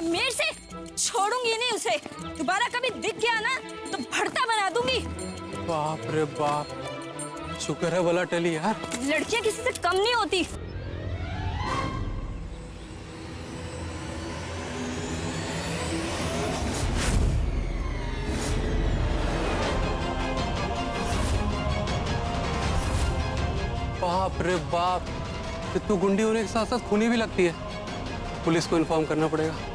अब मेरे से छोड़ूंगी नहीं उसे। दोबारा कभी दिख गया ना तो भड़ता बना दूंगी। बाप रे बाप, शुक्र है बला टली यार। लड़कियां किसी से कम नहीं होती। बाप रे बाप, तू गुंडी होने के साथ साथ खूनी भी लगती है। पुलिस को इन्फॉर्म करना पड़ेगा।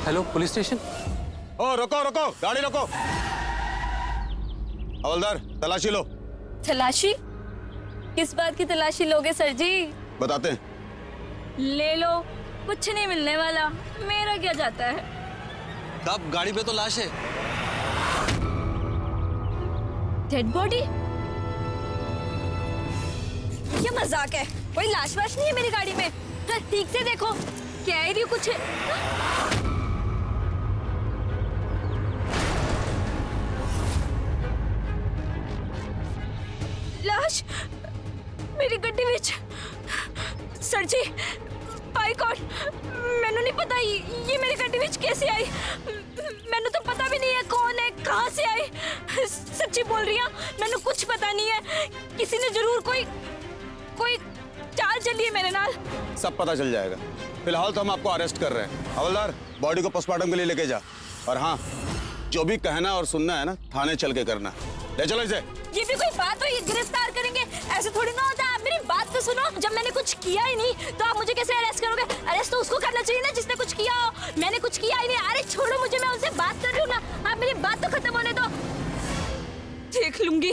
Hello police station. ओ रुको रुको, गाड़ी रोको। हवलदार तलाशी लो। तलाशी? किस बात की तलाशी लोगे सर जी? बताते हैं। ले लो, कुछ नहीं मिलने वाला। मेरा क्या जाता है। तब गाड़ी पे तो लाश है। Dead body? ये मजाक है। कोई लाश वाश नहीं है मेरी गाड़ी में। ठीक से देखो, कह रही हूँ कुछ है। लाश मेरी गड्डी विच। सर जी, बाय गॉड, मैंने नहीं पता ये मेरी गड्डी विच कैसे आई। मैंने तो पता भी नहीं है कौन है, कहाँ से आई। सच्ची बोल रही हूँ, मैंने कुछ पता नहीं है। किसी ने जरूर कोई चाल चली है मेरे नाल। सब पता चल जाएगा। फिलहाल तो हम आपको अरेस्ट कर रहे हैं। हवलदार बॉडी को पोस्टमार्टम के लिए लेके जा। और हाँ, जो भी कहना और सुनना है ना, थाने चल के करना। ले चलो इसे। ये भी कोई बात हुई? गिरफ्तार करेंगे? ऐसे थोड़ी ना होता है। आप मेरी बात तो सुनो। जब मैंने कुछ किया ही नहीं तो आप मुझे कैसे अरेस्ट करोगे? अरेस्ट तो उसको करना चाहिए ना जिसने कुछ किया हो। मैंने कुछ किया ही नहीं। अरे छोड़ो मुझे, मैं उनसे बात कर रही हूँ ना। आप मेरी बात तो खत्म होने दो। देख लूंगी,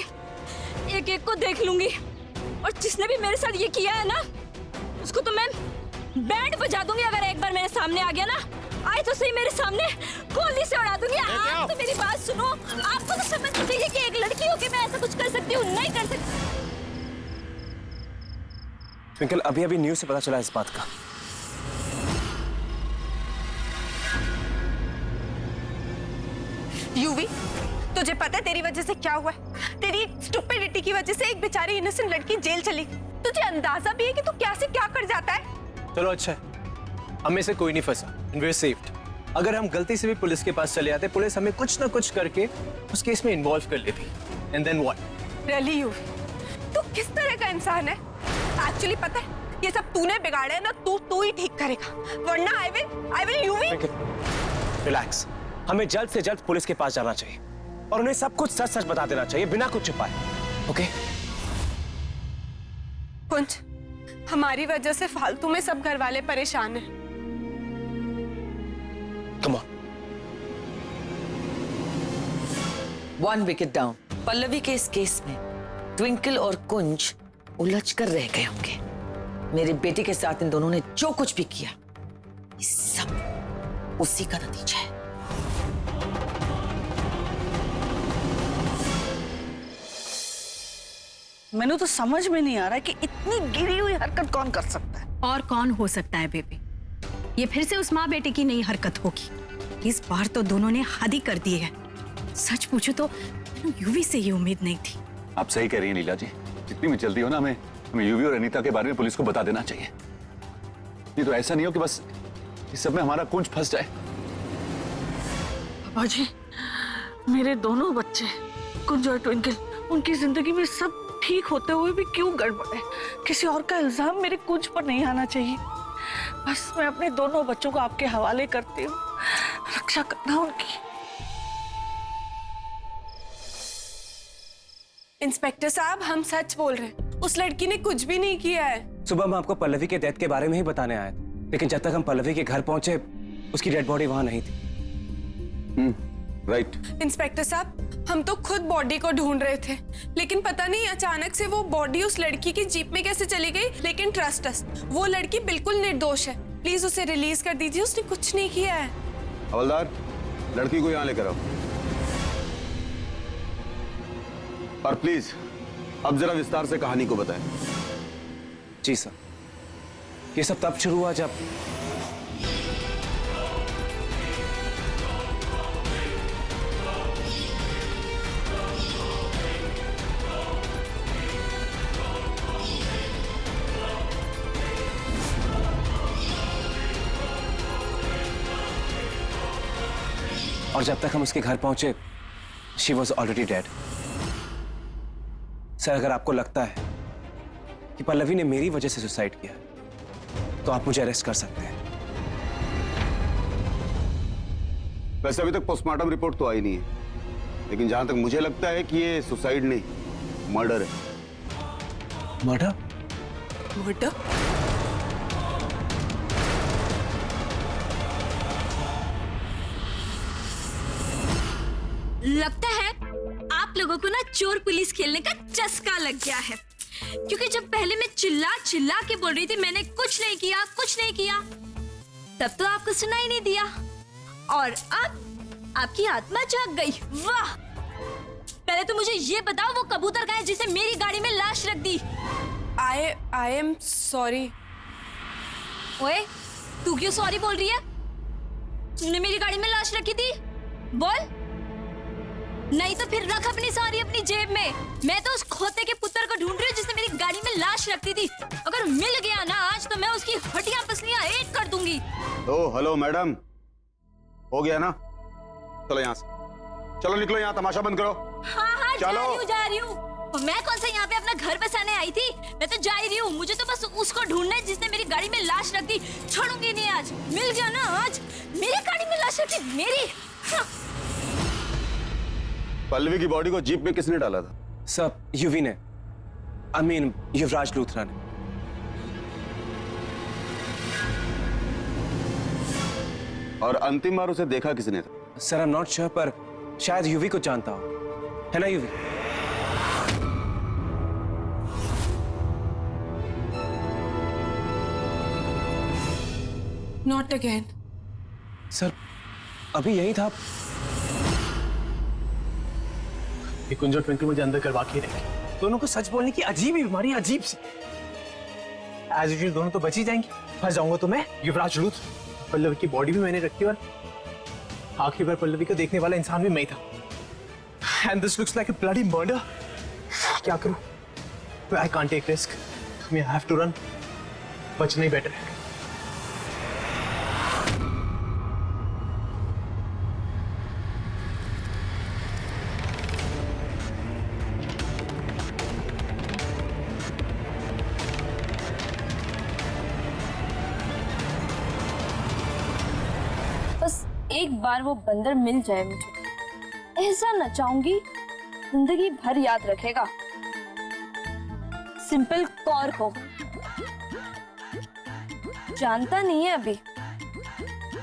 एक एक को देख लूंगी। और जिसने भी मेरे साथ ये किया है ना, उसको तो मैं बैंड बजा दूंगी। अगर एक बार मेरे सामने आ गया ना, आए तो सही मेरे सामने, गोली से उड़ा दूंगी। आप तो मेरी बात सुनो। आपको तो समझना चाहिए कि एक लड़की होकर मैं ऐसा कुछ कर सकती हूँ। नहीं कर सकती। ट्विंकल, अभी अभी न्यूज़ से पता चला इस बात का। यूवी, तुझे पता है तेरी वजह से क्या हुआ है? तेरी स्टुपिडिटी की वजह से एक बेचारी इनोसेंट लड़की जेल चली। तुझे अंदाजा भी है कि तू क्या से क्या कर जाता है? चलो अच्छा है, हम में से कोई नहीं फंसा, एंड वी आर सेफ्ड। अगर हम गलती से भी पुलिस के पास चले आते, पुलिस हमें कुछ ना कुछ करके उस केस में इन्वॉल्व कर लेती। And then what? रियली यूवी, तू किस तरह का इंसान है? एक्चुअली पता है, ये सब तूने बिगाड़ा है ना, तू ही ठीक करेगा, वरना आई विल यूवी। रिलैक्स, हमें जल्द से जल्द पुलिस के पास जाना चाहिए और उन्हें सब कुछ सच सच बता देना चाहिए, बिना कुछ छुपाए। ओके? कुंज, हमारी वजह से फालतू में सब घर वाले परेशान हैं। Come on. One wicket down. Pallavi के इस केस में ट्विंकल और कुंज उलझ कर रह गए होंगे। मेरी बेटी के साथ इन दोनों ने जो कुछ भी किया, ये सब उसी का नतीजा है। मैंने तो समझ में नहीं आ रहा कि इतनी गिरी हुई हरकत कौन कर सकता है। और कौन हो सकता है बेबी? ये फिर से उस माँ बेटे की नई हरकत होगी। इस बार तो दोनों ने हद ही कर दी है। सच पूछो तो यूवी से ये उम्मीद नहीं थी। आप सही कह रही हैं लीला जी, जितनी भी जल्दी हो ना, हमें यूवी और अनीता के बारे में पुलिस को बता देना चाहिए। ये तो ऐसा नहीं हो कि बस इस सब में हमारा कुंज फंस जाए। पापा जी, मेरे दोनों बच्चे कुंज और ट्विंकल, उनकी जिंदगी में सब ठीक होते हुए भी क्यों गड़बड़ है? किसी और का इल्जाम मेरे कुंज पर नहीं आना चाहिए। बस मैं अपने दोनों बच्चों को आपके हवाले करती हूँ, रक्षा करना उनकी। इंस्पेक्टर साहब, हम सच बोल रहे हैं, उस लड़की ने कुछ भी नहीं किया है। सुबह हम आपको पल्लवी के डेथ के बारे में ही बताने आए थे, लेकिन जब तक हम पल्लवी के घर पहुंचे, उसकी डेड बॉडी वहां नहीं थी। राइट। इंस्पेक्टर साहब, हम तो खुद बॉडी को ढूंढ रहे थे, लेकिन पता नहीं अचानक से वो बॉडी उस लड़की की जीप में कैसे चली गई। लेकिन ट्रस्ट अस, वो लड़की बिल्कुल निर्दोष है। प्लीज उसे रिलीज कर दीजिए, उसने कुछ नहीं किया है। हवलदार, लड़की को यहाँ लेकर आओ। और प्लीज अब जरा विस्तार से कहानी को बताएं। जी सर, ये सब तब शुरू हुआ जब और जब तक हम उसके घर पहुंचे she was already dead. Sir, अगर आपको लगता है कि पल्लवी ने मेरी वजह से सुसाइड किया तो आप मुझे अरेस्ट कर सकते हैं। वैसे अभी तक पोस्टमार्टम रिपोर्ट तो आई नहीं है, लेकिन जहां तक मुझे लगता है कि ये सुसाइड नहीं, मर्डर है। मर्डर? मर्डर? लगता है आप लोगों को ना चोर पुलिस खेलने का चस्का लग गया है, क्योंकि जब पहले मैं चिल्ला चिल्ला के बोल रही थी मैंने कुछ नहीं किया, तब तो आपको सुनाई नहीं दिया, और अब आपकी आत्मा जाग गई। वाह! पहले तो मुझे ये बताओ वो कबूतर कहाँ है जिसे मेरी गाड़ी में लाश रख दी? I am sorry. ओए, तू क्यों सॉरी बोल रही है? तुमने मेरी गाड़ी में लाश रखी थी? बोल। नहीं तो फिर रख अपनी सॉरी अपनी जेब में। मैं तो उस खोते के पुत्र को ढूंढ रही हूँ जिसने मेरी गाड़ी में लाश रखी थी। अगर मिल गया ना आज तो मैं उसकी हड्डियां पसलियां एक कर दूंगी। ओ हेलो मैडम, हो गया ना? चलो यहाँ से, चलो निकलो, यहाँ तमाशा बंद करो। हाँ, चलो। जा रही हूँ। मैं कौन सा यहाँ पे अपना घर बसाने आई थी? मैं तो जा ही रही हूँ। मुझे तो बस उसको ढूंढना है जिसने मेरी गाड़ी में लाश रख दी। छोड़ूंगी नहीं आज। मिल गया ना आज? मेरी गाड़ी में लाश रखी, मेरी। हाँ। पल्लवी की बॉडी को जीप में किसने डाला था? सर, यूवी ने, आई मीन युवराज लूथरा ने। और अंतिम बार उसे देखा किसने था? Sir, I am not sure, पर शायद यूवी को जानता हो, है ना यूवी? Not again. सर, अभी यही था। ये कुंज और ट्विंकल मुझे अंदर करवा के रखे। दोनों को सच बोलने की अजीब ही बीमारी, अजीब सी। एज यूजुअल दोनों तो बच ही जाएंगे। फंस जाऊंगा तो मैं, युवराज लूथ। पल्लवी की बॉडी भी मैंने रखी और आखिरी बार पल्लवी को देखने वाला इंसान भी मैं ही था। And this looks like a bloody murder. क्या करूं? I can't take risk. I have to run. बचना ही बेटर है। एक बार वो बंदर मिल जाए मुझे, ऐसा नचाऊंगी जिंदगी भर याद रखेगा। सिंपल कौर को जानता नहीं है अभी।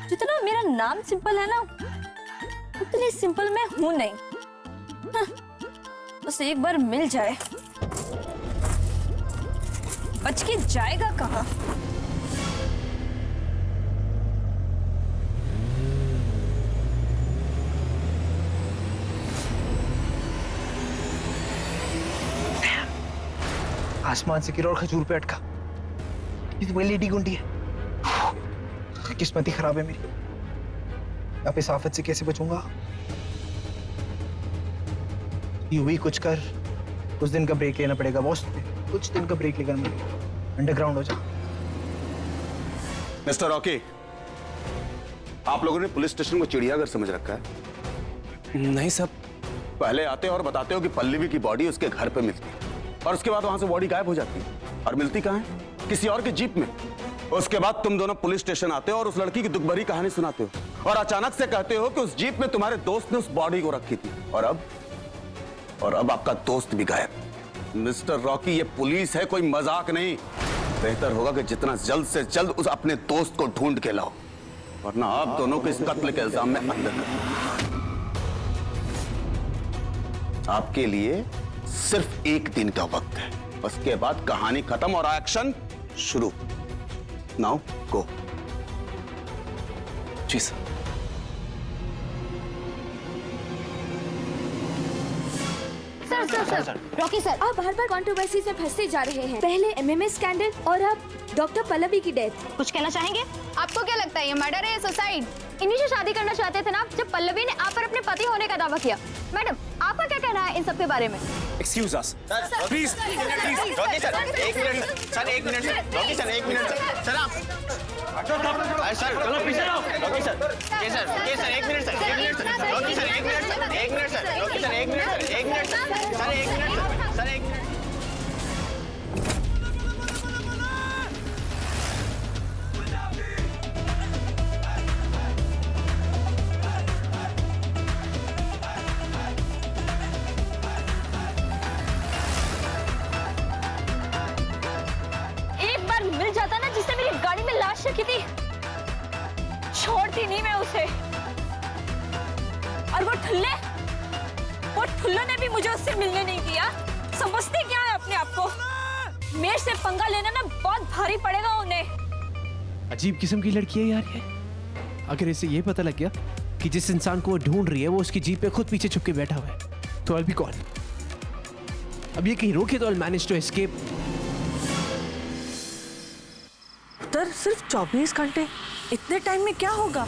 जितना मेरा नाम सिंपल है ना, उतनी सिंपल मैं हूं नहीं। हाँ, बस एक बार मिल जाए, बच के जाएगा कहाँ? आसमान से गिरा और खजूर पे अटका। ये तो वही लेडी गुंडी है। किस्मत ही खराब है मेरी। अब इस आफत से कैसे बचूंगा? यूं कुछ कर, कुछ दिन का ब्रेक लेना पड़ेगा बॉस। कुछ दिन का ब्रेक लेकर मैं अंडरग्राउंड हो जा। मिस्टर रॉकी, आप लोगों ने पुलिस स्टेशन को चिड़ियाघर समझ रखा है? नहीं सब, पहले आते हो और बताते हो कि पल्लवी की बॉडी उसके घर पे मिलती है, और उसके बाद वहां से बॉडी गायब हो जाती है। और मिलती कहां है? किसी और के जीप में। उसके बाद तुम दोनों पुलिस स्टेशन आते हो और उस लड़की की दुख भरी कहानी सुनाते हो, और अचानक से कहते हो कि उस जीप में तुम्हारे दोस्त ने उस बॉडी को रखी थी। और अब आपका दोस्त भी गायब। मिस्टर रॉकी, ये पुलिस है, कोई मजाक नहीं। बेहतर होगा कि जितना जल्द से जल्द उस अपने दोस्त को ढूंढ के लाओ, वरना आप दोनों को इस कत्ल के इल्जाम में अंदर कर। आपके लिए सिर्फ एक दिन का वक्त है, उसके बाद कहानी खत्म और एक्शन शुरू। Now go. जी सर। सर, रॉकी सर, आप बार बार कंट्रोवर्सी में फंसते जा रहे हैं। पहले एमएमएस स्कैंडल और अब डॉक्टर पल्लवी की डेथ। कुछ कहना चाहेंगे? आपको क्या लगता है ये मर्डर है या सुसाइड? इन्हीं से शादी करना चाहते थे ना जब पल्लवी ने आप पर अपने पति होने का दावा किया। मैडम, आपका क्या कहना है इन सब के बारे में? Excuse us please. Rocky sir, एक मिनट सर, एक मिनट सर, रॉकी सर, एक मिनट सर, सर आप सर, चलो पीछे रहो। रॉकी सर, सर, एक मिनट सर, रोकी सर, एक मिनट सर, एक मिनट सर, रोकी सर, एक मिनट सर, एक मिनट सर, सर एक मिनट सर, एक मिनट। एक बार मिल जाता ना जिसने मेरी गाड़ी में लाश रखी थी, छोड़ती नहीं मैं उसे। और वो ठुल्ले ने भी मुझे उससे मिलने नहीं दिया। समझते क्या है अपने आप को? मेरे से पंगा लेना ना बहुत भारी पड़ेगा उन्हें। अजीब किस्म की लड़की है यार ये। अगर इसे ये पता लग गया कि जिस इंसान को वो ढूंढ रही है वो उसकी जीप पे खुद पीछे छुप के बैठा हुआ है, तो I'll be gone। अब ये कहीं रोके तो I'll manage to escape। तर सिर्फ 24 घंटे, इतने टाइम में क्या होगा?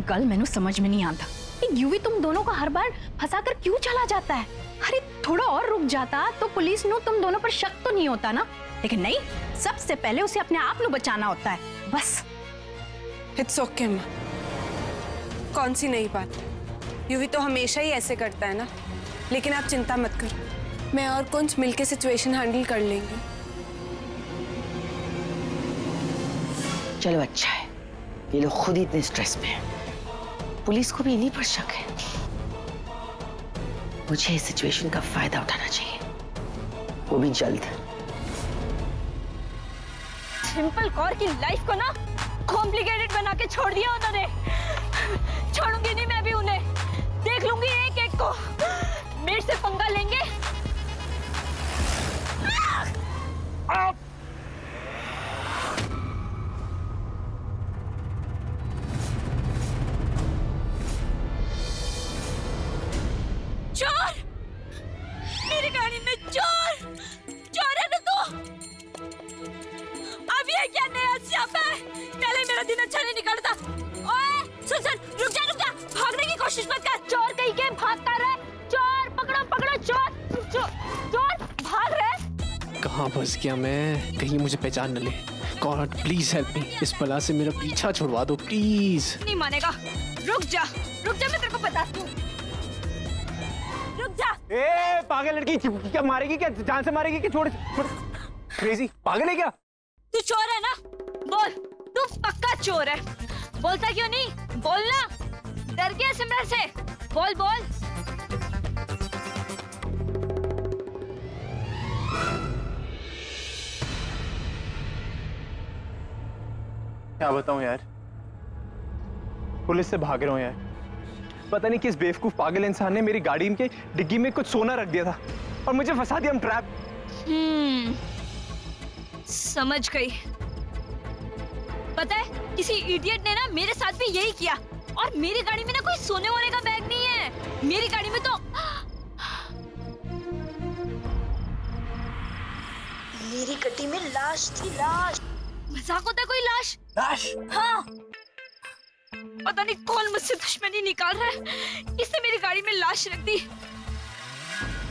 गल मैंने समझ में नहीं आता, यूवी तुम दोनों को हर बार फंसाकर क्यों चला जाता है? अरे थोड़ा और रुक जाता तो पुलिस नु तुम दोनों पर शक तो नहीं होता ना, लेकिन नहीं, सबसे पहले उसे अपने आप नु बचाना होता है बस। इट्स ओके माँ, कौन सी नई बात? यूवी तो हमेशा ही ऐसे करता है ना। लेकिन आप चिंता मत करो, मैं और कुंज मिलके सिचुएशन हैंडल कर लेंगे। चलो अच्छा है, ये लोग खुद ही इतने स्ट्रेस में हैं। पुलिस को भी इन्हीं पर शक है। मुझे इस सिचुएशन का फायदा उठाना चाहिए, वो भी जल्द। सिंपल कौर की लाइफ को ना कॉम्प्लिकेटेड बना के छोड़ दिया उन्होंने। छोड़ूंगी नहीं मैं भी उन्हें, देख लूंगी एक एक को। मेरे से पंगा लेंगे। चोर! मेरी गाड़ी में चोर! चोर है ना तू? अब ये क्या नया स्यापा है? पहले मेरा दिन अच्छा नहीं निकलता। ओए, सुन, रुक जा, भागने की कोशिश मत कर। चोर कहीं के भागता रहे। चोर पकड़ो, चोर भाग रहे। कहाँ फंस गया मैं? कहीं मुझे पहचान न ले। गॉड प्लीज हेल्प मी, इस बला से मेरा पीछा छुड़वा दो प्लीज। नहीं मानेगा। रुक जा, मैं तेरे को बताती हूँ। रुक जा। ए पागल लड़की, क्या मारेगी? क्या जान से मारेगी? क्या छोड़ क्रेजी, पागल है क्या? तू चोर है ना? बोल, तू पक्का चोर है। बोलता क्यों नहीं? बोलना। डर गया सिमरन से? बोल। क्या बताऊं यार, पुलिस से भाग रहा हूं यार। पता नहीं किस बेवकूफ पागल इंसान ने मेरी गाड़ी के डिग्गी में कुछ सोना रख दिया था और मुझे फंसा दिया। हम ट्रैप। समझ गई। पता है किसी इडियट ने ना मेरे साथ भी यही किया। और मेरी गाड़ी में ना कोई सोने वोने का बैग नहीं है। मेरी गाड़ी में तो मेरी गड्डी में लाश थी। लाश? मजाक होता है कोई? लाश? हाँ। पता नहीं कौन मुझसे दुश्मनी निकाल रहा है। इसने मेरी गाड़ी में लाश रख दी।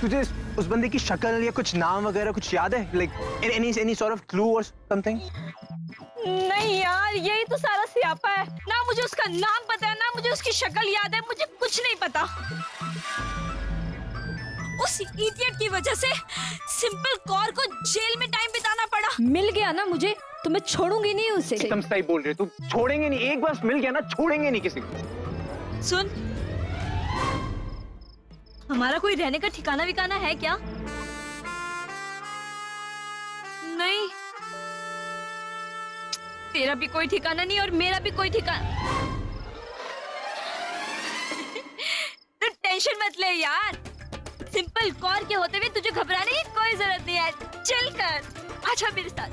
तुझे उस बंदे की शक्ल या कुछ नाम वगैरह कुछ याद है? Like any sort of clue और समथिंग? नहीं यार, यही तो सारा सियापा है। ना मुझे उसका नाम पता है, ना मुझे उसकी शक्ल याद है। मुझे कुछ नहीं पता। उस इडियट की वजह से सिंपल कौर को जेल में टाइम बिताना पड़ा। मिल गया ना मुझे, तो मैं छोड़ूंगी नहीं उसे। एकदम सही बोल रहे हो, तू छोड़ेंगे नहीं। एक बार मिल गया ना, छोड़ेंगे नहीं किसी को। सुन, हमारा कोई रहने का ठिकाना विकाना है क्या? नहीं, तेरा भी कोई ठिकाना नहीं और मेरा भी कोई ठिकाना। तू टेंशन मत ले यार। सिंपल कौर के होते हुए तुझे घबराने की कोई जरूरत नहीं है। चिल कर, अच्छा मेरे साथ।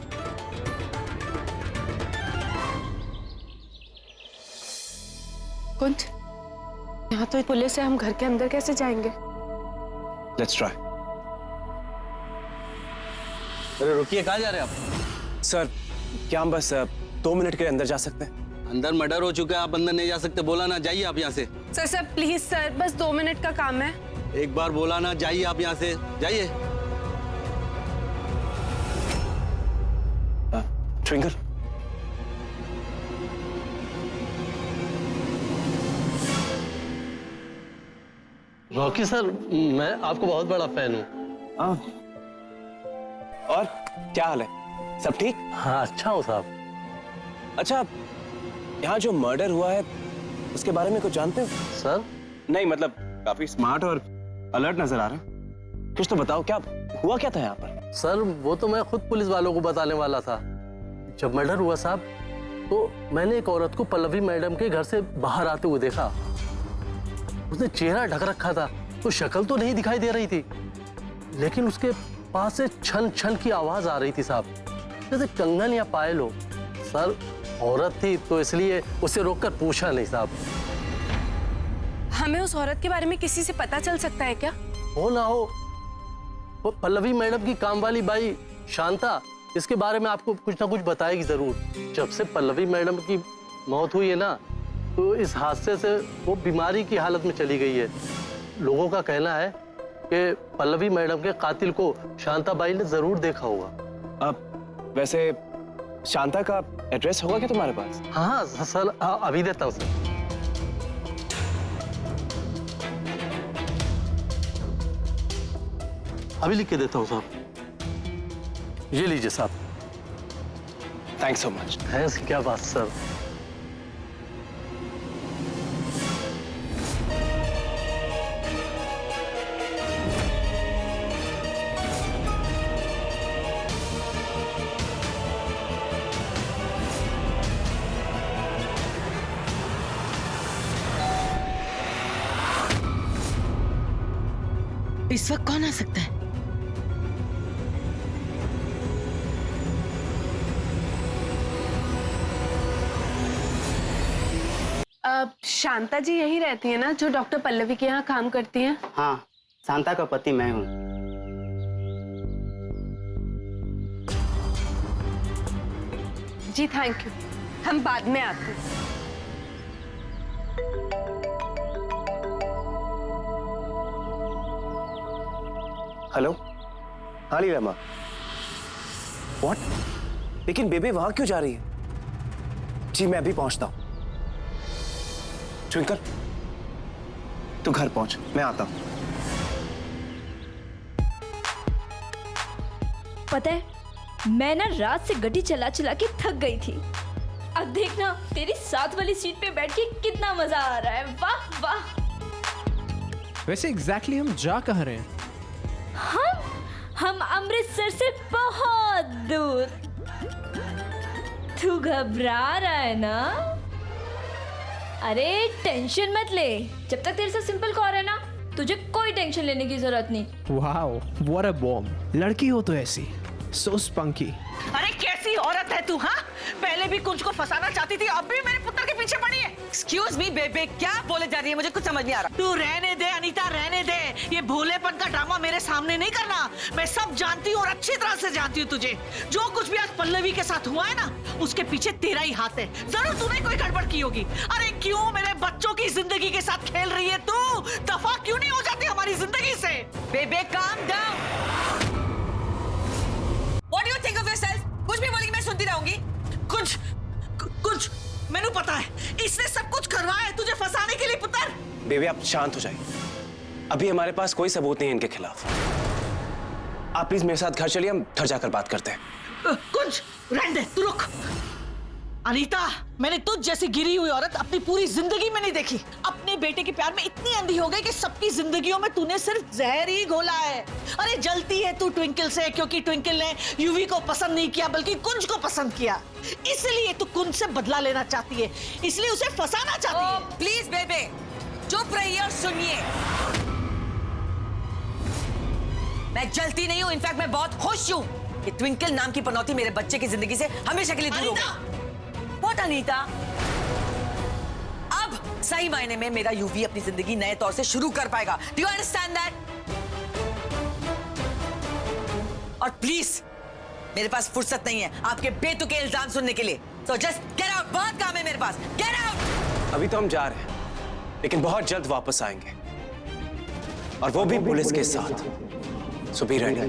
कुंज, यहाँ तो पुलिस है, हम घर के अंदर कैसे जाएंगे? Let's try. अरे रुकिए, कहाँ जा रहे हैं आप? सर, क्या हम बस 2 मिनट के अंदर जा सकते हैं? अंदर मर्डर हो चुका है, आप अंदर नहीं जा सकते। बोला ना, जाइए आप यहाँ से। सर प्लीज सर, बस 2 मिनट का काम है। एक बार बोला ना, जाइए आप यहाँ से, जाइए। ट्विंकल, रॉकी सर, मैं आपको बहुत बड़ा फैन हूँ। और क्या हाल है, सब ठीक? हाँ, अच्छा हूँ साहब। अच्छा, यहाँ जो मर्डर हुआ है उसके बारे में कुछ जानते हो? सर नहीं, मतलब काफी स्मार्ट और अलर्ट नजर आ रहा है। कुछ तो बताओ, क्या हुआ, क्या था यहाँ पर? सर, वो तो मैं खुद पुलिस वालों को बताने वाला था। जब मर्डर हुआ साहब, तो मैंने एक औरत को पल्लवी मैडम के घर से बाहर आते हुए देखा। उसने चेहरा ढक रखा था, तो शक्ल तो नहीं दिखाई दे रही थी, लेकिन उसके पास से छन छन की आवाज आ रही थी साहब, जैसे कंगन या पायल हो। सर, औरत थी तो इसलिए उसे रोककर पूछा नहीं साहब। हमें उस औरत के बारे में किसी से पता चल सकता है क्या? हो ना हो, वो पल्लवी मैडम की काम वाली बाई शांता इसके बारे में आपको कुछ ना कुछ बताएगी जरूर। जब से पल्लवी मैडम की मौत हुई है ना, तो इस हादसे से वो बीमारी की हालत में चली गई है। लोगों का कहना है कि पल्लवी मैडम के कातिल को शांता बाई ने जरूर देखा होगा। अब वैसे शांता का एड्रेस होगा क्या तुम्हारे पास? हाँ सर, अभी देता हूँ सर। अभी लिख के देता हूँ साहब। ये लीजिए साहब। Thanks so much. थैंक्स, क्या बात सर। इस वक्त कौन आ सकता है? शांता जी यही रहती है ना, जो डॉक्टर पल्लवी के यहाँ काम करती हैं? हाँ, शांता का पति मैं हूँ। जी थैंक यू, हम बाद में आते हैं। हेलो, हाँ लीला। व्हाट? लेकिन बेबे वहां क्यों जा रही है? जी मैं अभी पहुंचता हूं। ट्विंकल, तू घर पहुंच, मैं आता हूं। पता है, मैं ना रात से गड्डी चला चला के थक गई थी। अब देखना तेरी साथ वाली सीट पे बैठ के कितना मजा आ रहा है। वाह वाह। वैसे एग्जैक्टली हम जा कहाँ रहे हैं? हम अमृतसर से बहुत दूर। तू घबरा रहा है ना? अरे टेंशन मत ले, जब तक तेरे साथ सिंपल कॉर है ना, तुझे कोई टेंशन लेने की जरूरत नहीं। Wow, what a bomb. लड़की हो तो ऐसी, सो स्पंकी। अरे कैसी औरत है तू? हाँ, पहले भी कुछ को फंसाना चाहती थी, अब भी मेरे पुत्र के पीछे पड़ी है। एक्सक्यूज मी बेबे, क्या बोले जा रही है? मुझे कुछ समझ नहीं आ रहा। तू रहने दे अनीता, रहने दे। ये भोलेपन का ड्रामा मेरे सामने नहीं करना। मैं सब जानती हूँ और अच्छी तरह से जानती हूँ तुझे। जो कुछ भी आज पल्लवी के साथ हुआ है ना, उसके पीछे तेरा ही हाथ है। जरूर तूने कोई गड़बड़ की होगी। अरे क्यों मेरे बच्चों की जिंदगी के साथ खेल रही है तू? दफा क्यों नहीं हो जाती हमारी जिंदगी से? बेबे calm down. What do you think of yourself? कुछ भी बोलेगी मैं सुनती रहूंगी। कुछ मैंने पता है, इसने सब कुछ करवाया है तुझे फंसाने के लिए पुत्र। बेबे आप शांत हो जाइए, अभी हमारे पास कोई सबूत नहीं है इनके खिलाफ। आप प्लीज मेरे साथ घर चलिए, हम घर जाकर बात करते हैं। कुछ रहने दे, तू रुक। अनीता, मैंने तुझ जैसी गिरी हुई औरत अपनी पूरी जिंदगी में नहीं देखी। अपने बेटे के प्यार में इतनी अंधी हो गई कि सबकी जिंदगियों में तूने सिर्फ जहर ही घोला है। अरे जलती है तू ट्विंकल से, क्योंकि ट्विंकल ने यूवी को पसंद नहीं किया बल्कि कुंज को पसंद किया। इसलिए तू कुंज से बदला लेना चाहती है, इसलिए उसे फंसाना चाहती है। प्लीज बेबे चुप रहिए और सुनिए। मैं जलती नहीं हूँ, इनफैक्ट मैं बहुत खुश हूँ कि ट्विंकल नाम की पनौती मेरे बच्चे की जिंदगी से हमेशा के लिए दूर हो गई। What, अनीता? अब सही मायने में मेरा यूवी अपनी जिंदगी नए तौर से शुरू कर पाएगा। Do you understand that? और प्लीज मेरे पास फुर्सत नहीं है आपके बेतुके इल्जाम सुनने के लिए। So just get out, बहुत काम है मेरे पास। Get out! अभी तो हम जा रहे हैं, लेकिन बहुत जल्द वापस आएंगे, और वो भी पुलिस के साथ। So be ready.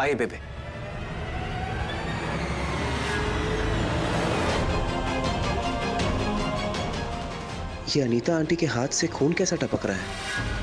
आइए बेबे। ये अनीता आंटी के हाथ से खून कैसा टपक रहा है?